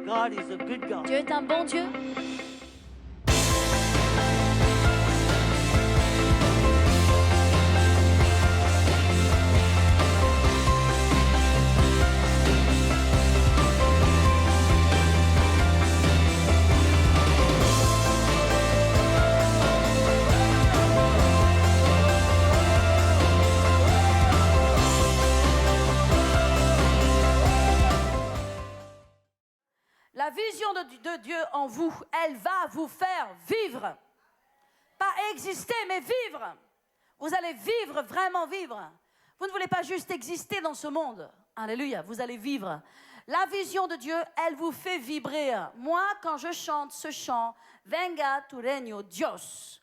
God is a good God. Dieu est un bon Dieu. La vision de Dieu en vous, elle va vous faire vivre. Pas exister, mais vivre. Vous allez vivre, vraiment vivre. Vous ne voulez pas juste exister dans ce monde. Alléluia, vous allez vivre. La vision de Dieu, elle vous fait vibrer. Moi, quand je chante ce chant, Venga tu reino Dios.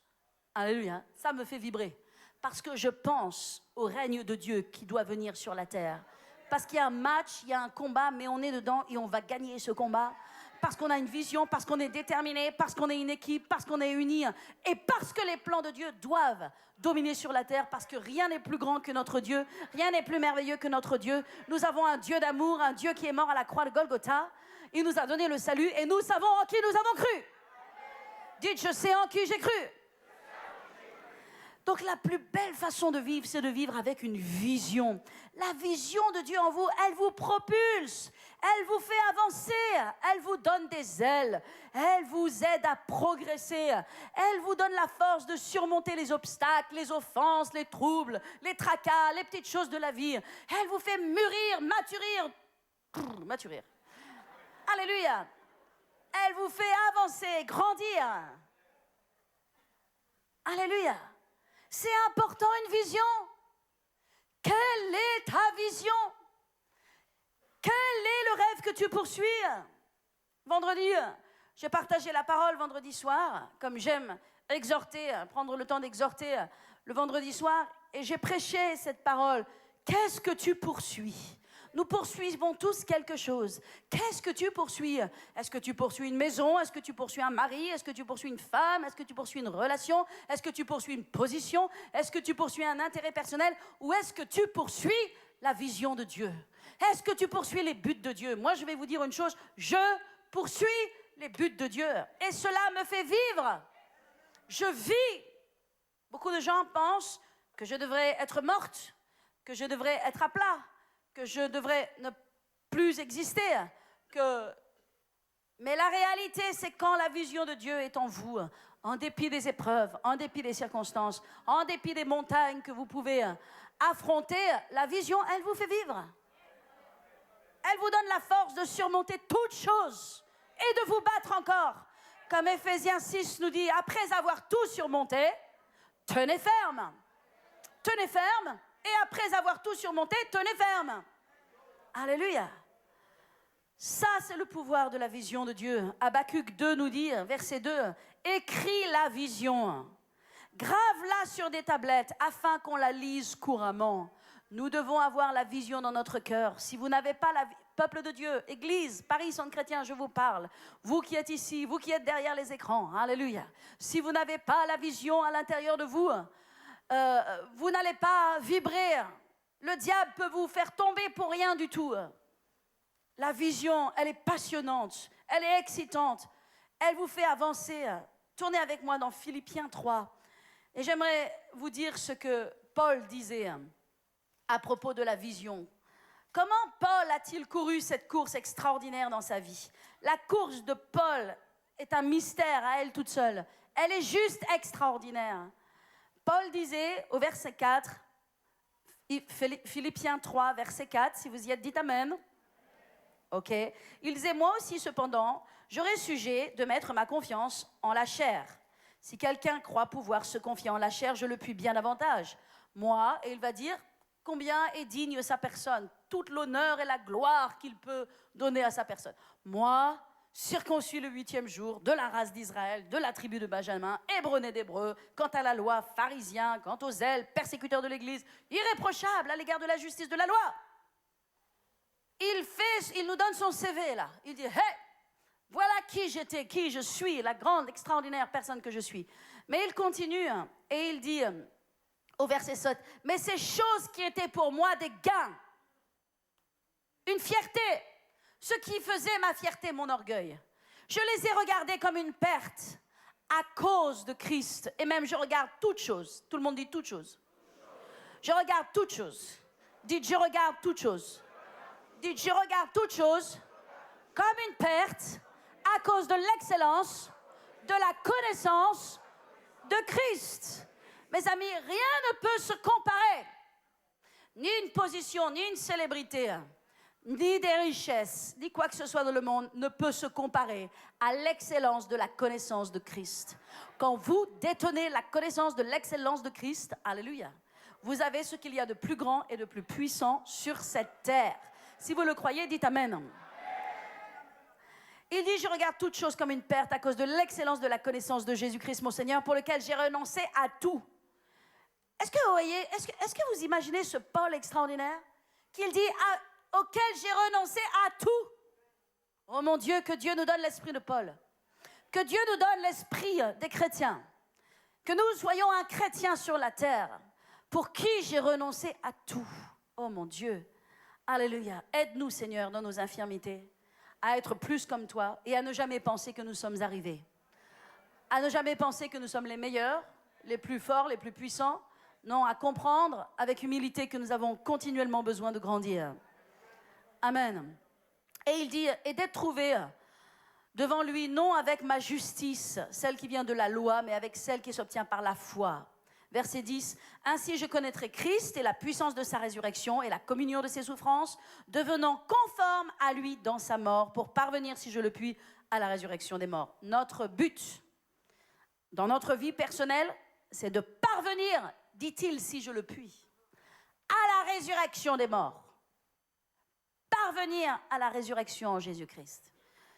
Alléluia, ça me fait vibrer. Parce que je pense au règne de Dieu qui doit venir sur la terre. Parce qu'il y a un match, il y a un combat, mais on est dedans et on va gagner ce combat. Parce qu'on a une vision, parce qu'on est déterminé, parce qu'on est une équipe, parce qu'on est unis. Et parce que les plans de Dieu doivent dominer sur la terre, parce que rien n'est plus grand que notre Dieu, rien n'est plus merveilleux que notre Dieu. Nous avons un Dieu d'amour, un Dieu qui est mort à la croix de Golgotha. Il nous a donné le salut et nous savons en qui nous avons cru. Dites, je sais en qui j'ai cru. Donc la plus belle façon de vivre, c'est de vivre avec une vision. La vision de Dieu en vous, elle vous propulse, elle vous fait avancer, elle vous donne des ailes, elle vous aide à progresser, elle vous donne la force de surmonter les obstacles, les offenses, les troubles, les tracas, les petites choses de la vie. Elle vous fait mûrir, maturer. Alléluia. Elle vous fait avancer, grandir. Alléluia. C'est important, une vision. Quelle est ta vision? Quel est le rêve que tu poursuis? Vendredi, j'ai partagé la parole vendredi soir, comme j'aime exhorter, prendre le temps d'exhorter le vendredi soir, et j'ai prêché cette parole. Qu'est-ce que tu poursuis? Nous poursuivons tous quelque chose. Qu'est-ce que tu poursuis? Est-ce que tu poursuis une maison? Est-ce que tu poursuis un mari? Est-ce que tu poursuis une femme? Est-ce que tu poursuis une relation? Est-ce que tu poursuis une position? Est-ce que tu poursuis un intérêt personnel? Ou est-ce que tu poursuis la vision de Dieu? Est-ce que tu poursuis les buts de Dieu? Moi, je vais vous dire une chose. Je poursuis les buts de Dieu. Et cela me fait vivre. Je vis. Beaucoup de gens pensent que je devrais être morte, que je devrais être à plat, que je devrais ne plus exister, mais la réalité, c'est quand la vision de Dieu est en vous, en dépit des épreuves, en dépit des circonstances, en dépit des montagnes que vous pouvez affronter, la vision, elle vous fait vivre. Elle vous donne la force de surmonter toutes choses et de vous battre encore. Comme Ephésiens 6 nous dit, après avoir tout surmonté, tenez ferme. Tenez ferme. Et après avoir tout surmonté, tenez ferme. Alléluia. Ça, c'est le pouvoir de la vision de Dieu. Habakkuk 2 nous dit, verset 2, « Écris la vision, grave-la sur des tablettes, afin qu'on la lise couramment. » Nous devons avoir la vision dans notre cœur. Si vous n'avez pas peuple de Dieu, Église, Paris Centre Chrétien, je vous parle. Vous qui êtes ici, vous qui êtes derrière les écrans, alléluia. Si vous n'avez pas la vision à l'intérieur de vous, vous n'allez pas vibrer. Le diable peut vous faire tomber pour rien du tout. La vision, elle est passionnante, elle est excitante, elle vous fait avancer. Tournez avec moi dans Philippiens 3. Et j'aimerais vous dire ce que Paul disait à propos de la vision. Comment Paul a-t-il couru cette course extraordinaire dans sa vie? La course de Paul est un mystère à elle toute seule. Elle est juste extraordinaire. Paul disait au verset 4, Philippiens 3, verset 4, si vous y êtes, dites Amen. Ok. Il disait, moi aussi cependant, j'aurais sujet de mettre ma confiance en la chair. Si quelqu'un croit pouvoir se confier en la chair, je le puis bien davantage. Moi, et il va dire, combien est digne sa personne, toute l'honneur et la gloire qu'il peut donner à sa personne. Moi, circoncis le 8e jour, de la race d'Israël, de la tribu de Benjamin, hébreu né d'hébreu, quant à la loi, pharisien, quant aux zèles, persécuteur de l'Église, irréprochable à l'égard de la justice de la loi. Il nous donne son CV là. Il dit, hey, voilà qui j'étais, qui je suis, la grande, extraordinaire personne que je suis. Mais il continue et il dit au verset 7, mais ces choses qui étaient pour moi des gains, une fierté, ce qui faisait ma fierté, mon orgueil. Je les ai regardés comme une perte à cause de Christ. Et même je regarde toutes choses. Tout le monde dit toutes choses. Je regarde toutes choses. Dites, je regarde toutes choses. Dites, je regarde toutes choses comme une perte à cause de l'excellence, de la connaissance de Christ. Mes amis, rien ne peut se comparer. Ni une position, ni une célébrité, ni des richesses, ni quoi que ce soit dans le monde ne peut se comparer à l'excellence de la connaissance de Christ. Quand vous détenez la connaissance de l'excellence de Christ, alléluia, vous avez ce qu'il y a de plus grand et de plus puissant sur cette terre. Si vous le croyez, dites Amen. Il dit, je regarde toutes choses comme une perte à cause de l'excellence de la connaissance de Jésus-Christ, mon Seigneur, pour lequel j'ai renoncé à tout. Est-ce que vous voyez, est-ce que vous imaginez ce Paul extraordinaire qu'il dit, auquel j'ai renoncé à tout? Oh mon Dieu, que Dieu nous donne l'esprit de Paul. Que Dieu nous donne l'esprit des chrétiens. Que nous soyons un chrétien sur la terre pour qui j'ai renoncé à tout. Oh mon Dieu, alléluia. Aide-nous, Seigneur, dans nos infirmités, à être plus comme toi et à ne jamais penser que nous sommes arrivés. À ne jamais penser que nous sommes les meilleurs, les plus forts, les plus puissants. Non, à comprendre avec humilité que nous avons continuellement besoin de grandir. Amen. Et il dit, et d'être trouvé devant lui, non avec ma justice, celle qui vient de la loi, mais avec celle qui s'obtient par la foi. Verset 10, ainsi je connaîtrai Christ et la puissance de sa résurrection et la communion de ses souffrances, devenant conforme à lui dans sa mort, pour parvenir, si je le puis, à la résurrection des morts. Notre but, dans notre vie personnelle, c'est de parvenir, dit-il, si je le puis, à la résurrection des morts. Parvenir à la résurrection en Jésus-Christ.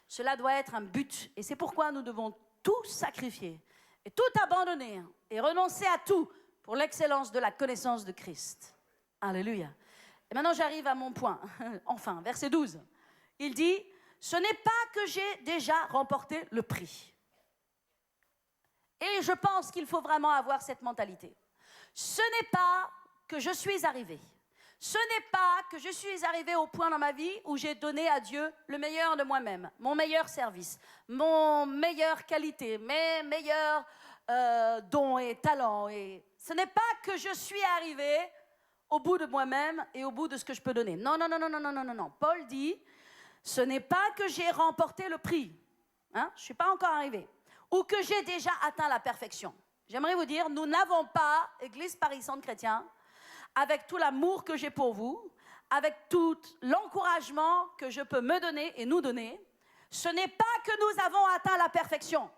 Cela doit être un but, et c'est pourquoi nous devons tout sacrifier, et tout abandonner, et renoncer à tout pour l'excellence de la connaissance de Christ. Alléluia. Et maintenant j'arrive à mon point, enfin, verset 12. Il dit, ce n'est pas que j'ai déjà remporté le prix. Et je pense qu'il faut vraiment avoir cette mentalité. Ce n'est pas que je suis arrivé. Ce n'est pas que je suis arrivé au point dans ma vie où j'ai donné à Dieu le meilleur de moi-même, mon meilleur service, mon meilleure qualité, mes meilleurs dons et talents. Et ce n'est pas que je suis arrivé au bout de moi-même et au bout de ce que je peux donner. Non, non, non, non, non, non, non, non. Paul dit, ce n'est pas que j'ai remporté le prix. Hein? Je ne suis pas encore arrivé. Ou que j'ai déjà atteint la perfection. J'aimerais vous dire, nous n'avons pas, Église Paris Centre Chrétien, avec tout l'amour que j'ai pour vous, avec tout l'encouragement que je peux me donner et nous donner, ce n'est pas que nous avons atteint la perfection.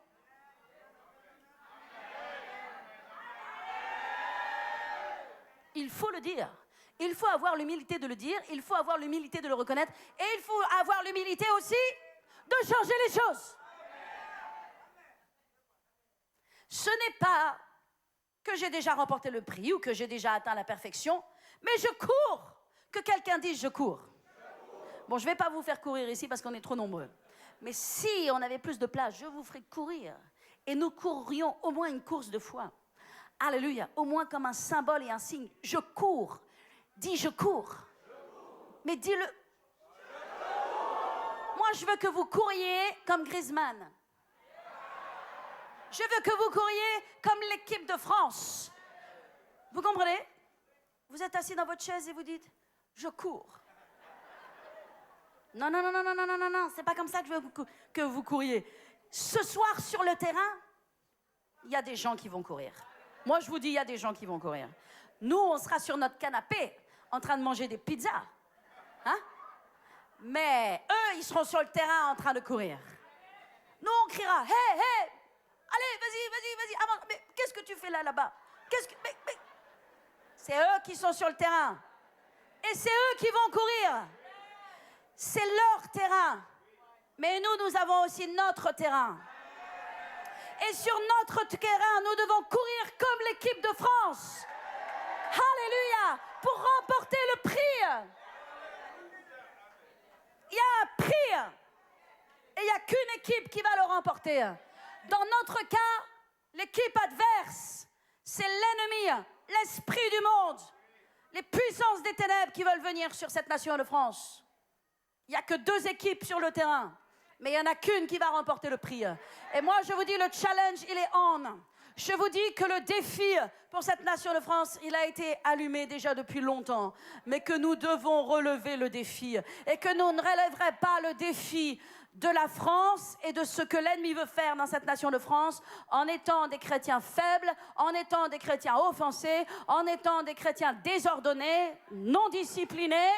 Il faut le dire. Il faut avoir l'humilité de le dire, il faut avoir l'humilité de le reconnaître, et il faut avoir l'humilité aussi de changer les choses. Ce n'est pas que j'ai déjà remporté le prix ou que j'ai déjà atteint la perfection, mais je cours. Que quelqu'un dise je cours. Bon, je ne vais pas vous faire courir ici parce qu'on est trop nombreux. Mais si on avait plus de place, je vous ferais courir. Et nous courrions au moins une course de foi. Alléluia. Au moins comme un symbole et un signe. Je cours. Dis je cours. Mais dis-le. Moi, je veux que vous couriez comme Griezmann. Je veux que vous couriez comme l'équipe de France. Vous comprenez? Vous êtes assis dans votre chaise et vous dites, je cours. Non, non, non, non, non, non, non, non, c'est pas comme ça que je veux que vous couriez. Ce soir, sur le terrain, il y a des gens qui vont courir. Moi, je vous dis, il y a des gens qui vont courir. Nous, on sera sur notre canapé, en train de manger des pizzas. Hein? Mais eux, ils seront sur le terrain en train de courir. Nous, on criera, hé, hé! Allez, vas-y, avance. Mais qu'est-ce que tu fais là-bas? Mais... C'est eux qui sont sur le terrain. Et c'est eux qui vont courir. C'est leur terrain. Mais nous avons aussi notre terrain. Et sur notre terrain, nous devons courir comme l'équipe de France. Alléluia. Pour remporter le prix. Il y a un prix. Et il n'y a qu'une équipe qui va le remporter. Dans notre cas, l'équipe adverse, c'est l'ennemi, l'esprit du monde, les puissances des ténèbres qui veulent venir sur cette nation de France. Il n'y a que 2 équipes sur le terrain, mais il n'y en a qu'une qui va remporter le prix. Et moi, je vous dis, le challenge, il est on. Je vous dis que le défi pour cette nation de France, il a été allumé déjà depuis longtemps, mais que nous devons relever le défi et que nous ne relèverons pas le défi de la France et de ce que l'ennemi veut faire dans cette nation de France en étant des chrétiens faibles, en étant des chrétiens offensés, en étant des chrétiens désordonnés, non disciplinés,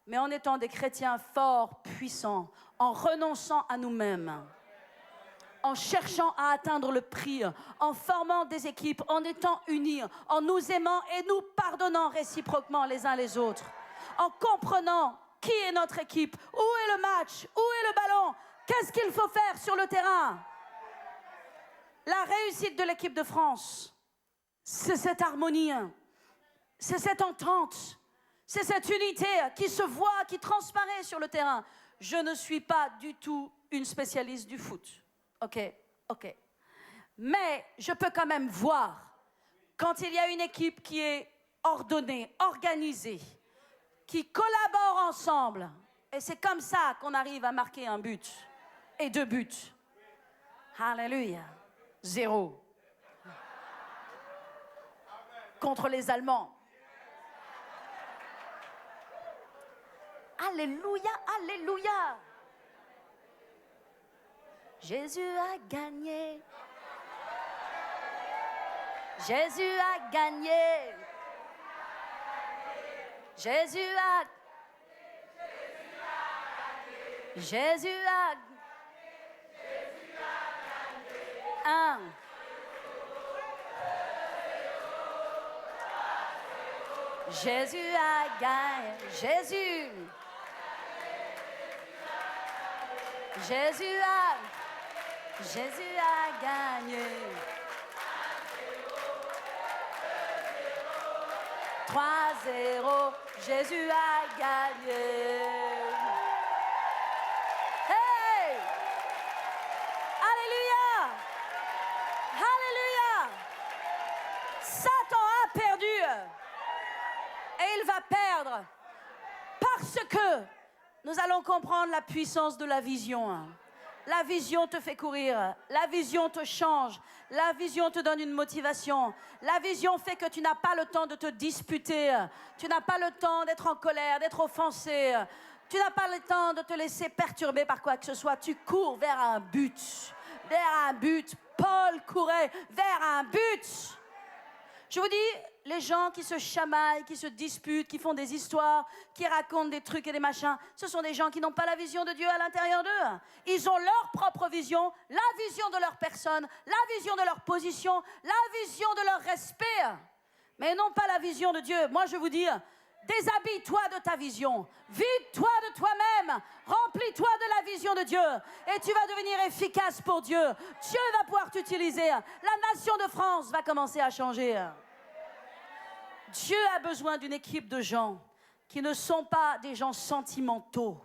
mais en étant des chrétiens forts, puissants, en renonçant à nous-mêmes, en cherchant à atteindre le prix, en formant des équipes, en étant unis, en nous aimant et nous pardonnant réciproquement les uns les autres, en comprenant qui est notre équipe, où est le match, où est le ballon, qu'est-ce qu'il faut faire sur le terrain. La réussite de l'équipe de France, c'est cette harmonie, c'est cette entente, c'est cette unité qui se voit, qui transparaît sur le terrain. Je ne suis pas du tout une spécialiste du foot. Ok. Mais je peux quand même voir quand il y a une équipe qui est ordonnée, organisée, qui collaborent ensemble. Et c'est comme ça qu'on arrive à marquer 1 but et 2 buts. Alléluia. 0. Contre les Allemands. Alléluia, alléluia. Jésus a gagné. Jésus a gagné. Jésus a gagné. Jésus a gagné. Jésus a gagné. Jésus a gagné. 3-0, Jésus a gagné. Hey! Alléluia! Alléluia! Satan a perdu et il va perdre parce que nous allons comprendre la puissance de la vision. La vision te fait courir, la vision te change, la vision te donne une motivation. La vision fait que tu n'as pas le temps de te disputer, tu n'as pas le temps d'être en colère, d'être offensé, tu n'as pas le temps de te laisser perturber par quoi que ce soit. Tu cours vers un but, Paul courait vers un but. Je vous dis, les gens qui se chamaillent, qui se disputent, qui font des histoires, qui racontent des trucs et des machins, ce sont des gens qui n'ont pas la vision de Dieu à l'intérieur d'eux. Ils ont leur propre vision, la vision de leur personne, la vision de leur position, la vision de leur respect, mais non pas la vision de Dieu. Moi, je vous dis, déshabille-toi de ta vision, vide-toi de toi-même, remplis-toi de la vision de Dieu et tu vas devenir efficace pour Dieu. Dieu va pouvoir t'utiliser. La nation de France va commencer à changer. Dieu a besoin d'une équipe de gens qui ne sont pas des gens sentimentaux.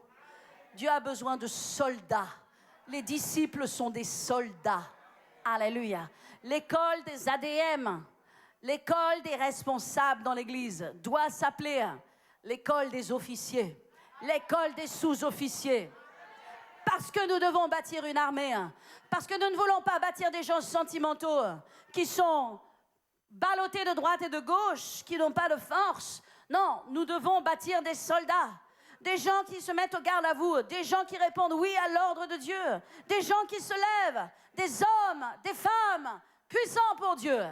Dieu a besoin de soldats. Les disciples sont des soldats. Alléluia. L'école des ADM, l'école des responsables dans l'Église doit s'appeler l'école des officiers, l'école des sous-officiers. Parce que nous devons bâtir une armée, parce que nous ne voulons pas bâtir des gens sentimentaux qui sont ballottés de droite et de gauche, qui n'ont pas de force. Non, nous devons bâtir des soldats, des gens qui se mettent au garde à vous, des gens qui répondent oui à l'ordre de Dieu, des gens qui se lèvent, des hommes, des femmes puissants pour Dieu.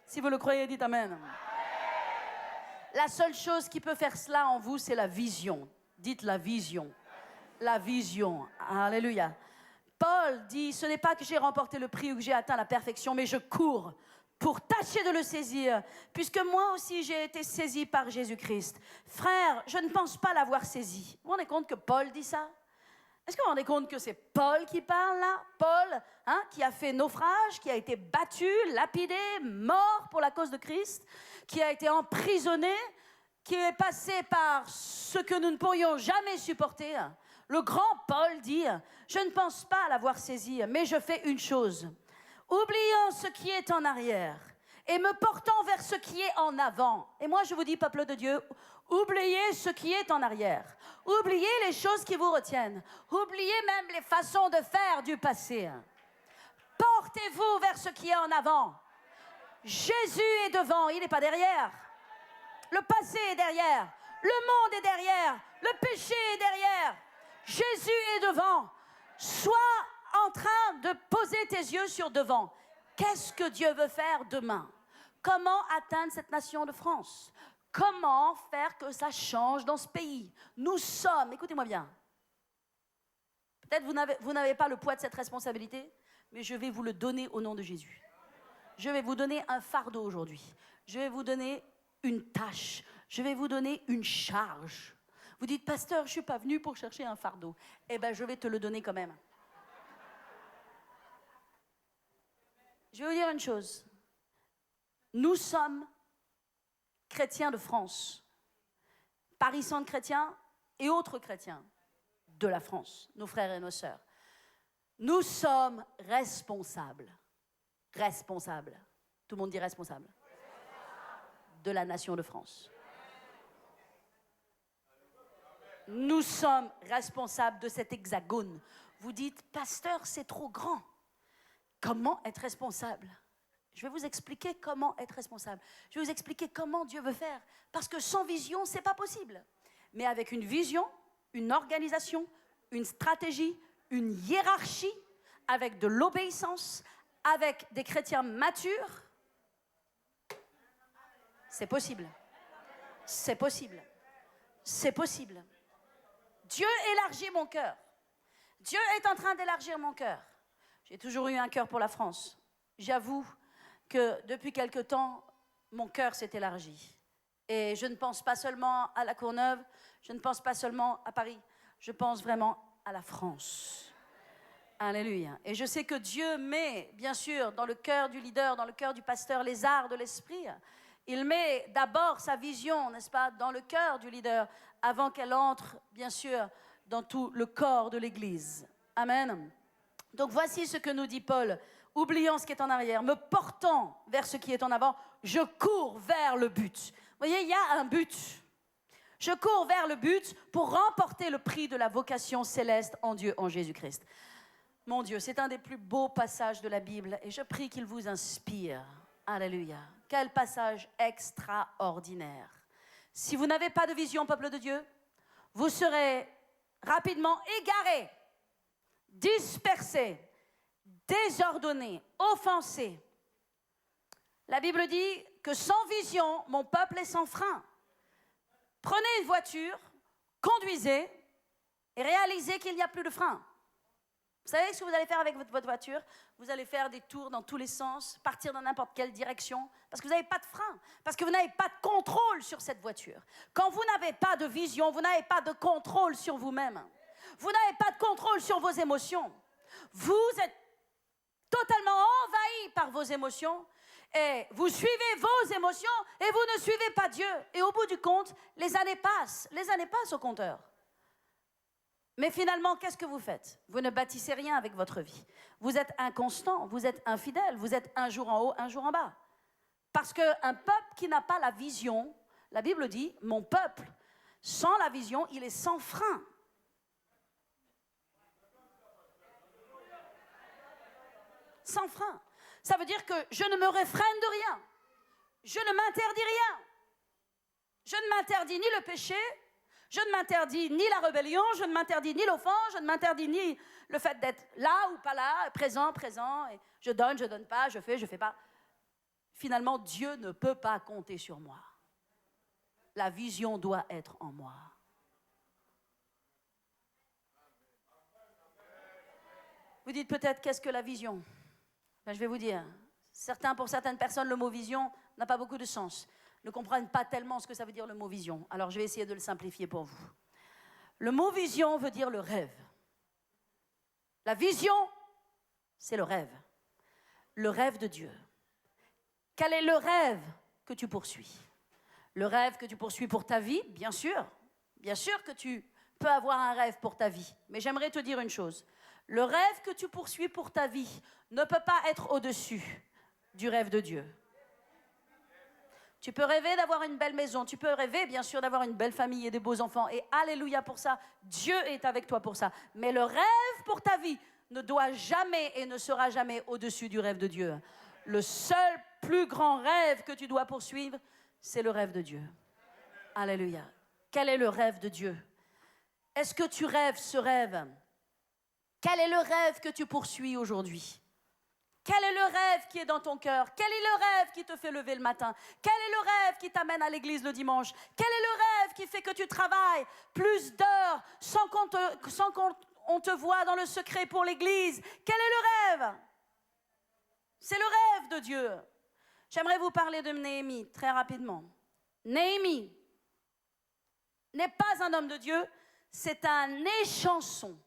Si vous le croyez, dites Amen. La seule chose qui peut faire cela en vous, c'est la vision. Dites la vision. La vision. Alléluia. Paul dit, ce n'est pas que j'ai remporté le prix ou que j'ai atteint la perfection, mais je cours pour tâcher de le saisir, puisque moi aussi j'ai été saisi par Jésus-Christ. Frère, je ne pense pas l'avoir saisi. Vous vous rendez compte que Paul dit ça? Est-ce que vous vous rendez compte que c'est Paul qui parle là? Paul, qui a fait naufrage, qui a été battu, lapidé, mort pour la cause de Christ, qui a été emprisonné, qui est passé par ce que nous ne pourrions jamais supporter. Le grand Paul dit, je ne pense pas l'avoir saisi, mais je fais une chose. Oubliant ce qui est en arrière et me portant vers ce qui est en avant. Et moi, je vous dis, peuple de Dieu, Oubliez ce qui est en arrière. Oubliez les choses qui vous retiennent. Oubliez même les façons de faire du passé. Portez-vous vers ce qui est en avant. Jésus est devant, il n'est pas derrière. Le passé est derrière. Le monde est derrière. Le péché est derrière. Jésus est devant. Sois en train de poser tes yeux sur devant. Qu'est-ce que Dieu veut faire demain? Comment atteindre cette nation de France? Comment faire que ça change dans ce pays? Nous sommes, écoutez-moi bien, peut-être vous n'avez pas le poids de cette responsabilité, mais je vais vous le donner au nom de Jésus. Je vais vous donner un fardeau aujourd'hui. Je vais vous donner une tâche. Je vais vous donner une charge. Vous dites, pasteur, je ne suis pas venu pour chercher un fardeau. Eh bien, je vais te le donner quand même. Je vais vous dire une chose. Nous sommes chrétiens de France, Paris Centre chrétiens et autres chrétiens de la France, nos frères et nos sœurs. Nous sommes responsables. Responsables. Tout le monde dit responsable. De la nation de France. Nous sommes responsables de cet hexagone. Vous dites, pasteur, c'est trop grand. Comment être responsable? Je vais vous expliquer comment être responsable. Je vais vous expliquer comment Dieu veut faire. Parce que sans vision, ce n'est pas possible. Mais avec une vision, une organisation, une stratégie, une hiérarchie, avec de l'obéissance, avec des chrétiens matures, c'est possible. C'est possible. C'est possible. Dieu élargit mon cœur. Dieu est en train d'élargir mon cœur. J'ai toujours eu un cœur pour la France. J'avoue que depuis quelque temps, mon cœur s'est élargi. Et je ne pense pas seulement à La Courneuve, je ne pense pas seulement à Paris, je pense vraiment à la France. Alléluia. Et je sais que Dieu met, bien sûr, dans le cœur du leader, dans le cœur du pasteur, les arts de l'esprit. Il met d'abord sa vision, n'est-ce pas, dans le cœur du leader, avant qu'elle entre, bien sûr, dans tout le corps de l'Église. Amen. Donc voici ce que nous dit Paul. Oubliant ce qui est en arrière, me portant vers ce qui est en avant, je cours vers le but. Vous voyez, il y a un but. Je cours vers le but pour remporter le prix de la vocation céleste en Dieu, en Jésus-Christ. Mon Dieu, c'est un des plus beaux passages de la Bible et je prie qu'il vous inspire. Alléluia. Quel passage extraordinaire. Si vous n'avez pas de vision, peuple de Dieu, vous serez rapidement égarés, dispersés, désordonnés, offensés. La Bible dit que sans vision, mon peuple est sans frein. Prenez une voiture, conduisez et réalisez qu'il n'y a plus de frein. Vous savez ce que vous allez faire avec votre voiture? Vous allez faire des tours dans tous les sens, partir dans n'importe quelle direction, parce que vous n'avez pas de frein, parce que vous n'avez pas de contrôle sur cette voiture. Quand vous n'avez pas de vision, vous n'avez pas de contrôle sur vous-même. Vous n'avez pas de contrôle sur vos émotions. Vous êtes totalement envahi par vos émotions et vous suivez vos émotions et vous ne suivez pas Dieu. Et au bout du compte, les années passent au compteur. Mais finalement, qu'est-ce que vous faites? Vous ne bâtissez rien avec votre vie. Vous êtes inconstant, vous êtes infidèle, vous êtes un jour en haut, un jour en bas. Parce qu'un peuple qui n'a pas la vision, la Bible dit, mon peuple, sans la vision, il est sans frein. Sans frein. Ça veut dire que je ne me réfrène de rien. Je ne m'interdis rien. Je ne m'interdis ni le péché, je ne m'interdis ni la rébellion, je ne m'interdis ni l'offense, je ne m'interdis ni le fait d'être là ou pas là, présent, et je donne pas, je fais pas. Finalement, Dieu ne peut pas compter sur moi. La vision doit être en moi. Vous dites peut-être, qu'est-ce que la vision? Ben, je vais vous dire, pour certaines personnes, le mot vision n'a pas beaucoup de sens. Ne comprennent pas tellement ce que ça veut dire le mot vision. Alors je vais essayer de le simplifier pour vous. Le mot vision veut dire le rêve. La vision, c'est le rêve. Le rêve de Dieu. Quel est le rêve que tu poursuis? Le rêve que tu poursuis pour ta vie, bien sûr. Bien sûr que tu peux avoir un rêve pour ta vie. Mais j'aimerais te dire une chose. Le rêve que tu poursuis pour ta vie ne peut pas être au-dessus du rêve de Dieu. Tu peux rêver d'avoir une belle maison, tu peux rêver bien sûr d'avoir une belle famille et des beaux enfants, et alléluia pour ça, Dieu est avec toi pour ça. Mais le rêve pour ta vie ne doit jamais et ne sera jamais au-dessus du rêve de Dieu. Le seul plus grand rêve que tu dois poursuivre, c'est le rêve de Dieu. Alléluia. Quel est le rêve de Dieu? Est-ce que tu rêves ce rêve? Quel est le rêve que tu poursuis aujourd'hui? Quel est le rêve qui est dans ton cœur? Quel est le rêve qui te fait lever le matin? Quel est le rêve qui t'amène à l'église le dimanche? Quel est le rêve qui fait que tu travailles plus d'heures sans qu'on te voit dans le secret pour l'église? Quel est le rêve? C'est le rêve de Dieu. J'aimerais vous parler de Néhémie très rapidement. Néhémie n'est pas un homme de Dieu, c'est un échanson.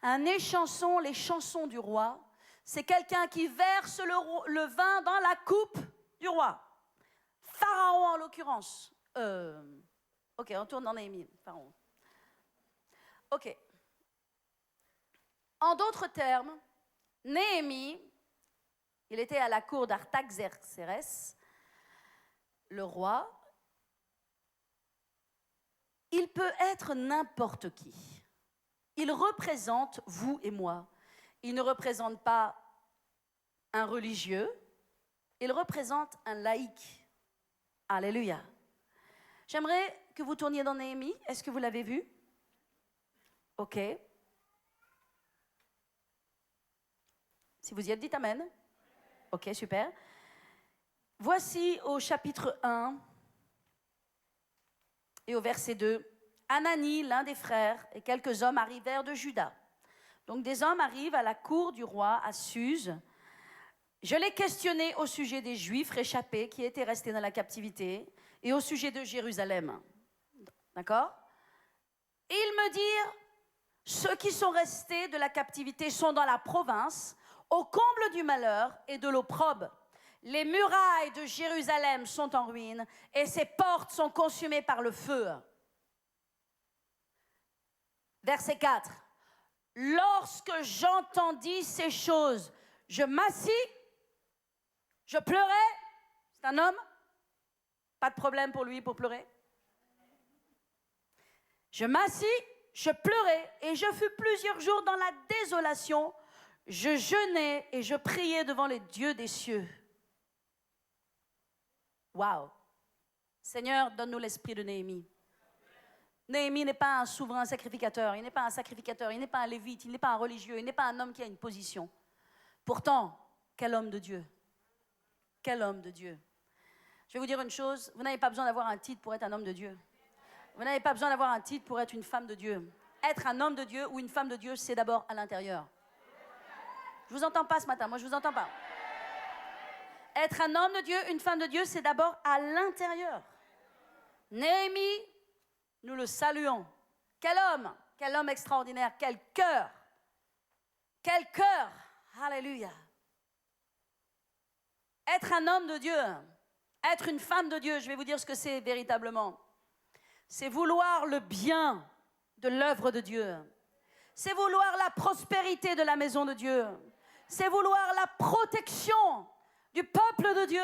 Un échanson, les chansons du roi, c'est quelqu'un qui verse le vin dans la coupe du roi. Pharaon en l'occurrence. Ok, on tourne dans Néhémie. Pharaon. Ok. En d'autres termes, Néhémie, il était à la cour d'Artaxerxès, le roi. Il peut être n'importe qui. Il représente vous et moi. Il ne représente pas un religieux, il représente un laïc. Alléluia. J'aimerais que vous tourniez dans Néhémie. Est-ce que vous l'avez vu? Ok. Si vous y êtes, dites Amen. Ok, super. Voici au chapitre 1 et au verset 2, Hanani, l'un des frères, et quelques hommes arrivèrent de Juda. Donc des hommes arrivent à la cour du roi à Suse. Je l'ai questionné au sujet des Juifs réchappés qui étaient restés dans la captivité et au sujet de Jérusalem. D'accord? Et ils me dirent, ceux qui sont restés de la captivité sont dans la province, au comble du malheur et de l'opprobre. Les murailles de Jérusalem sont en ruine et ses portes sont consumées par le feu. Verset 4. Lorsque j'entendis ces choses, je m'assis, je pleurais. C'est un homme, pas de problème pour lui pour pleurer. Je m'assis, je pleurais et je fus plusieurs jours dans la désolation. Je jeûnais et je priais devant les dieux des cieux. Waouh! Seigneur, donne-nous l'esprit de Néhémie. Néhémie n'est pas un souverain sacrificateur, il n'est pas un sacrificateur, il n'est pas un lévite, il n'est pas un religieux, il n'est pas un homme qui a une position. Pourtant, quel homme de Dieu! Quel homme de Dieu! Je vais vous dire une chose, vous n'avez pas besoin d'avoir un titre pour être un homme de Dieu. Vous n'avez pas besoin d'avoir un titre pour être une femme de Dieu. Être un homme de Dieu ou une femme de Dieu, c'est d'abord à l'intérieur. Je ne vous entends pas ce matin, moi je ne vous entends pas. Être un homme de Dieu, une femme de Dieu, c'est d'abord à l'intérieur. Néhémie, nous le saluons. Quel homme extraordinaire, quel cœur, alléluia. Être un homme de Dieu, être une femme de Dieu, je vais vous dire ce que c'est véritablement. C'est vouloir le bien de l'œuvre de Dieu. C'est vouloir la prospérité de la maison de Dieu. C'est vouloir la protection du peuple de Dieu.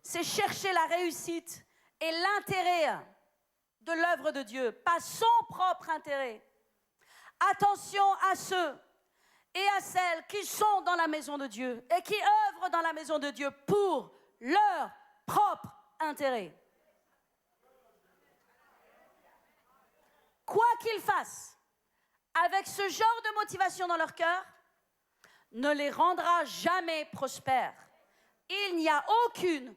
C'est chercher la réussite et l'intérêt de l'œuvre de Dieu, pas son propre intérêt. Attention à ceux et à celles qui sont dans la maison de Dieu et qui œuvrent dans la maison de Dieu pour leur propre intérêt. Quoi qu'ils fassent, avec ce genre de motivation dans leur cœur, ne les rendra jamais prospères. Il n'y a aucune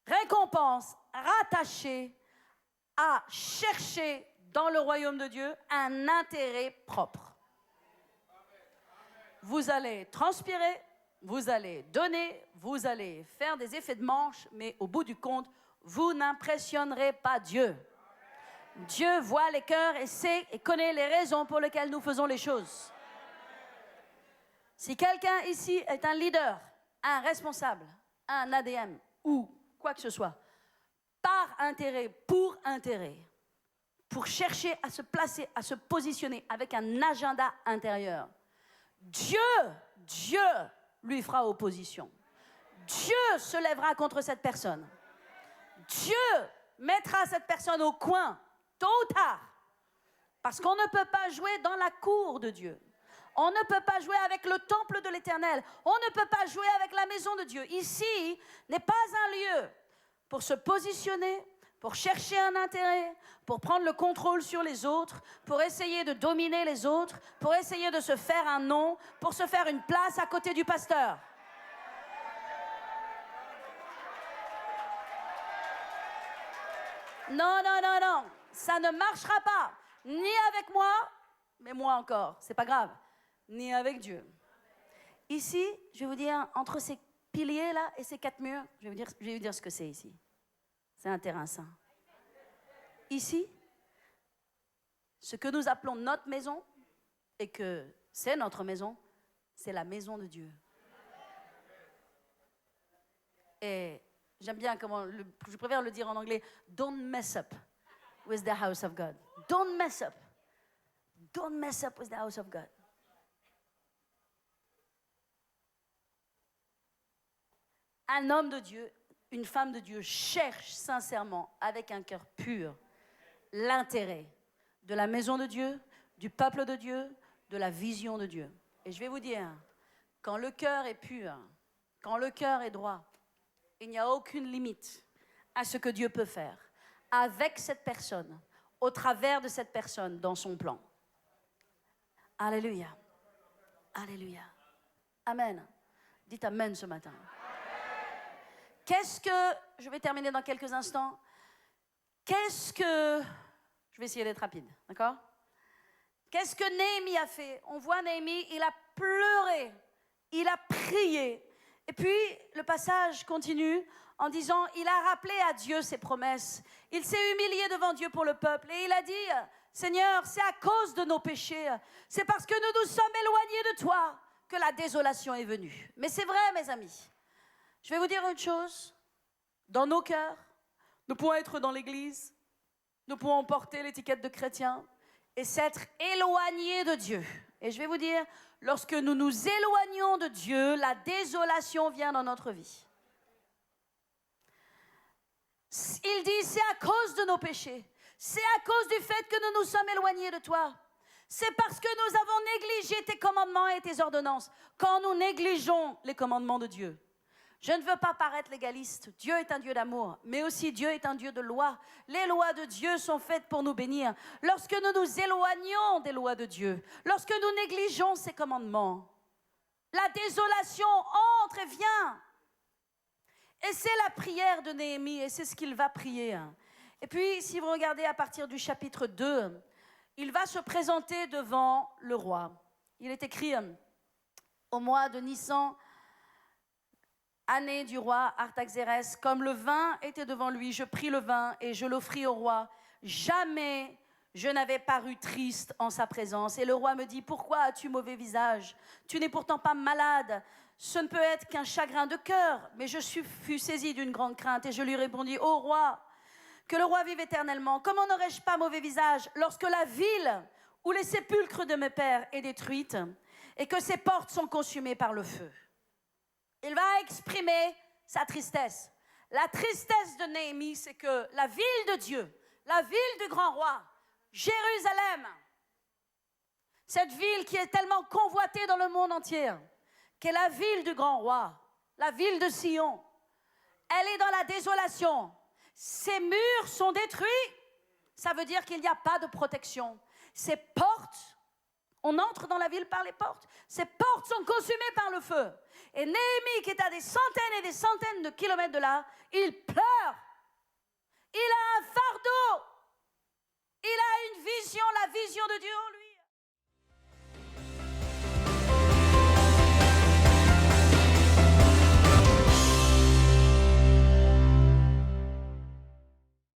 récompense rattachée à chercher dans le royaume de Dieu un intérêt propre. Vous allez transpirer, vous allez donner, vous allez faire des effets de manche, mais au bout du compte, vous n'impressionnerez pas Dieu. Dieu voit les cœurs et sait et connaît les raisons pour lesquelles nous faisons les choses. Si quelqu'un ici est un leader, un responsable, un ADM ou quoi que ce soit, par intérêt, pour chercher à se placer, à se positionner avec un agenda intérieur, Dieu lui fera opposition. Dieu se lèvera contre cette personne. Dieu mettra cette personne au coin, tôt ou tard. Parce qu'on ne peut pas jouer dans la cour de Dieu. On ne peut pas jouer avec le temple de l'Éternel. On ne peut pas jouer avec la maison de Dieu. Ici n'est pas un lieu pour se positionner, pour chercher un intérêt, pour prendre le contrôle sur les autres, pour essayer de dominer les autres, pour essayer de se faire un nom, pour se faire une place à côté du pasteur. Non, non, non, non. Ça ne marchera pas. Ni avec moi, mais moi encore, c'est pas grave. Ni avec Dieu. Ici, je vais vous dire, entre ces piliers-là et ces 4 murs, je vais vous dire ce que c'est ici. C'est un terrain saint. Ici, ce que nous appelons notre maison, et que c'est notre maison, c'est la maison de Dieu. Et j'aime bien comment, je préfère le dire en anglais, don't mess up with the house of God. Don't mess up. Don't mess up with the house of God. Un homme de Dieu, une femme de Dieu cherche sincèrement, avec un cœur pur, l'intérêt de la maison de Dieu, du peuple de Dieu, de la vision de Dieu. Et je vais vous dire, quand le cœur est pur, quand le cœur est droit, il n'y a aucune limite à ce que Dieu peut faire avec cette personne, au travers de cette personne, dans son plan. Alléluia. Alléluia. Amen. Dites Amen ce matin. Je vais terminer dans quelques instants. Je vais essayer d'être rapide, d'accord? Qu'est-ce que Néhémie a fait? On voit Néhémie, il a pleuré, il a prié. Et puis, le passage continue en disant, il a rappelé à Dieu ses promesses. Il s'est humilié devant Dieu pour le peuple. Et il a dit, Seigneur, c'est à cause de nos péchés. C'est parce que nous nous sommes éloignés de toi que la désolation est venue. Mais c'est vrai, mes amis. Je vais vous dire une chose. Dans nos cœurs, nous pouvons être dans l'église, nous pouvons porter l'étiquette de chrétien et s'être éloignés de Dieu. Et je vais vous dire, lorsque nous nous éloignons de Dieu, la désolation vient dans notre vie. Il dit, c'est à cause de nos péchés. C'est à cause du fait que nous nous sommes éloignés de toi. C'est parce que nous avons négligé tes commandements et tes ordonnances. Quand nous négligeons les commandements de Dieu, je ne veux pas paraître légaliste. Dieu est un Dieu d'amour, mais aussi Dieu est un Dieu de loi. Les lois de Dieu sont faites pour nous bénir. Lorsque nous nous éloignons des lois de Dieu, lorsque nous négligeons ses commandements, la désolation entre et vient. Et c'est la prière de Néhémie, et c'est ce qu'il va prier. Et puis, si vous regardez à partir du chapitre 2, il va se présenter devant le roi. Il est écrit, au mois de Nissan, année du roi Artaxerès, comme le vin était devant lui, je pris le vin et je l'offris au roi. Jamais je n'avais paru triste en sa présence. Et le roi me dit, pourquoi as-tu mauvais visage? Tu n'es pourtant pas malade. Ce ne peut être qu'un chagrin de cœur. Mais je fus saisi d'une grande crainte et je lui répondis, ô roi, que le roi vive éternellement. Comment n'aurais-je pas mauvais visage lorsque la ville où les sépulcres de mes pères est détruite et que ses portes sont consumées par le feu? Il va exprimer sa tristesse. La tristesse de Néhémie, c'est que la ville de Dieu, la ville du grand roi, Jérusalem, cette ville qui est tellement convoitée dans le monde entier, qui est la ville du grand roi, la ville de Sion, elle est dans la désolation. Ses murs sont détruits. Ça veut dire qu'il n'y a pas de protection. Ses portes, on entre dans la ville par les portes. Ses portes sont consumées par le feu. Et Néhémie, qui est à des centaines et des centaines de kilomètres de là, il pleure. Il a un fardeau. Il a une vision, la vision de Dieu en lui.